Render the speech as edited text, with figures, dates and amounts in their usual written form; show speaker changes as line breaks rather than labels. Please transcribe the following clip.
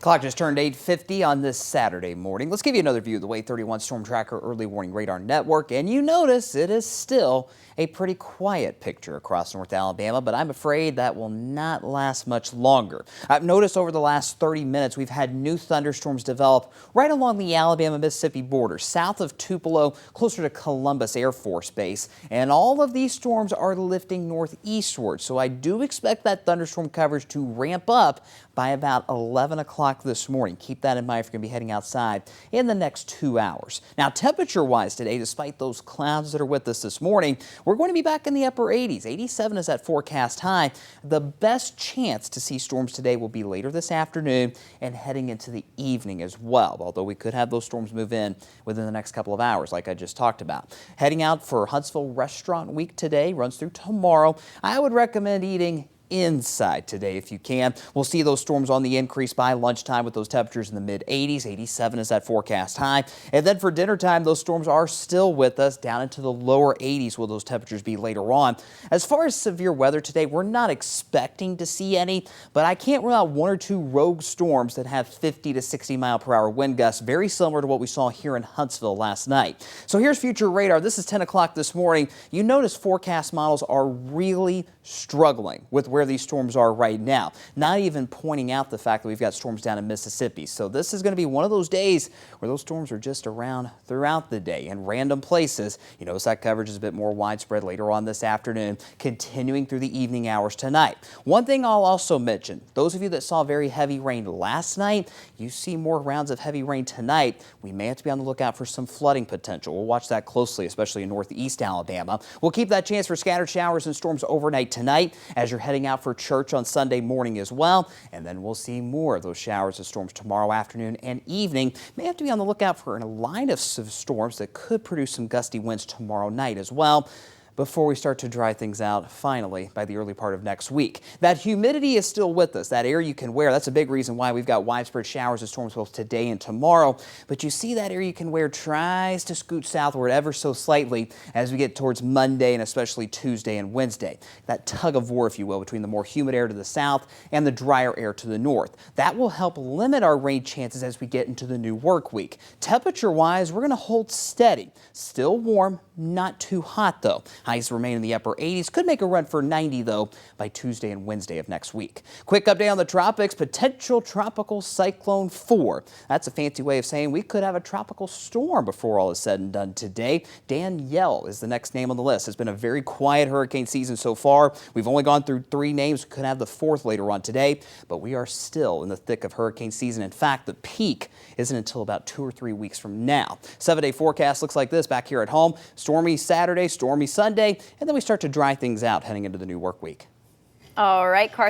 Clock just turned 8:50 on this Saturday morning. Let's give you another view of the Wave 31 Storm Tracker Early Warning Radar Network, and you notice it is still a pretty quiet picture across North Alabama, but I'm afraid that will not last much longer. I've noticed over the last 30 minutes we've had new thunderstorms develop right along the Alabama-Mississippi border, south of Tupelo, closer to Columbus Air Force Base, and all of these storms are lifting northeastward, so I do expect that thunderstorm coverage to ramp up by about 11 o'clock this morning. Keep that in mind if you're going to be heading outside in the next 2 hours. Now, temperature-wise today, despite those clouds that are with us this morning, we're going to be back in the upper 80s. 87 is that forecast high. The best chance to see storms today will be later this afternoon and heading into the evening as well, although we could have those storms move in within the next couple of hours like I just talked about. Heading out for Huntsville Restaurant Week today, runs through tomorrow. I would recommend eating inside today if you can. We'll see those storms on the increase by lunchtime with those temperatures in the mid 80s. 87 is that forecast high. And then for dinner time, those storms are still with us down into the lower 80s will those temperatures be later on. As far as severe weather today, we're not expecting to see any, but I can't rule out one or two rogue storms that have 50 to 60 mile per hour wind gusts, very similar to what we saw here in Huntsville last night. So here's future radar. This is 10 o'clock this morning. You notice forecast models are really struggling with where these storms are right now, not even pointing out the fact that we've got storms down in Mississippi. So this is going to be one of those days where those storms are just around throughout the day in random places. You notice that coverage is a bit more widespread later on this afternoon, continuing through the evening hours tonight. One thing I'll also mention, those of you that saw very heavy rain last night, you see more rounds of heavy rain tonight. We may have to be on the lookout for some flooding potential. We'll watch that closely, especially in northeast Alabama. We'll keep that chance for scattered showers and storms overnight tonight as you're heading out for church on Sunday morning as well. And then we'll see more of those showers and storms tomorrow afternoon and evening. May have to be on the lookout for a line of storms that could produce some gusty winds tomorrow night as well, before we start to dry things out finally by the early part of next week. That humidity is still with us, that air you can wear. That's a big reason why we've got widespread showers and storms both today and tomorrow. But you see that air you can wear tries to scoot southward ever so slightly as we get towards Monday and especially Tuesday and Wednesday. That tug of war, if you will, between the more humid air to the south and the drier air to the north. That will help limit our rain chances as we get into the new work week. Temperature-wise, we're going to hold steady. Still warm, not too hot though. Highs remain in the upper 80s. Could make a run for 90 though by Tuesday and Wednesday of next week. Quick update on the tropics. Potential tropical cyclone 4. That's a fancy way of saying we could have a tropical storm before all is said and done today. Danielle is the next name on the list. It's been a very quiet hurricane season so far. We've only gone through 3 names. We could have the 4th later on today, but we are still in the thick of hurricane season. In fact, the peak isn't until about 2 or 3 weeks from now. 7-day forecast looks like this back here at home. Stormy Saturday, stormy Sunday, and then we start to dry things out heading into the new work week.
All right, Carson.